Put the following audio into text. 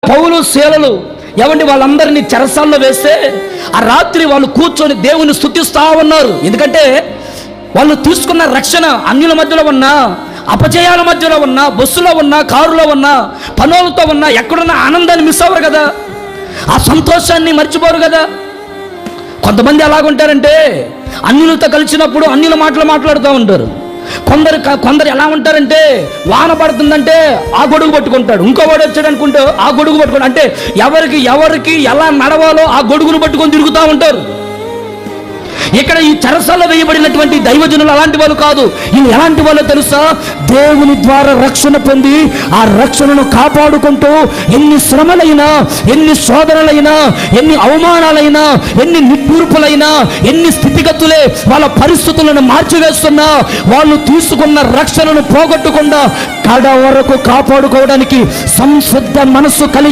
పౌలు శీలలు ఏమండి వాళ్ళందరినీ చెరసాల్లో వేస్తే ఆ రాత్రి వాళ్ళు కూర్చొని దేవుని స్తుతిస్తా ఉన్నారు. ఎందుకంటే వాళ్ళు తీసుకున్న రక్షణ అన్యుల మధ్యలో ఉన్నా, అపజయాల మధ్యలో ఉన్నా, బస్సులో ఉన్నా, కారులో ఉన్నా, పనులతో ఉన్నా, ఎక్కడున్నా ఆనందాన్ని మిస్ అవ్వరు కదా, ఆ సంతోషాన్ని మర్చిపోరు కదా. కొంతమంది ఎలాగుంటారంటే అన్యులతో కలిసినప్పుడు అన్యుల మాటలు మాట్లాడుతూ ఉంటారు. కొందరు ఎలా ఉంటారంటే వాన పడుతుందంటే ఆ గొడుగు పట్టుకుంటాడు, ఇంకో వాడు వచ్చాడు అనుకుంటే ఆ గొడుగు పట్టుకుంటాడు. అంటే ఎవరికి ఎలా నడవాలో ఆ గొడుగును పట్టుకొని తిరుగుతూ ఉంటారు. ఇక్కడ ఈ చెరసాల్లో వేయబడినటువంటి దైవజనులు అలాంటి వాళ్ళు కాదు. వీళ్ళు ఎలాంటి వాళ్ళు తెలుసా? దేవుని ద్వారా రక్షణ పొంది ఆ రక్షణను కాపాడుకుంటూ ఎన్ని శ్రమలైనా, ఎన్ని శోధనలైనా, ఎన్ని అవమానాలైనా, ఎన్ని నిట్టూర్పులైనా, ఎన్ని స్థితిగతులే వాళ్ళ పరిస్థితులను మార్చివేస్తున్నా వాళ్ళు తీసుకున్న రక్షణను పోగొట్టకుండా కడ వరకు కాపాడుకోవడానికి సంసిద్ధ మనస్సు కలిగి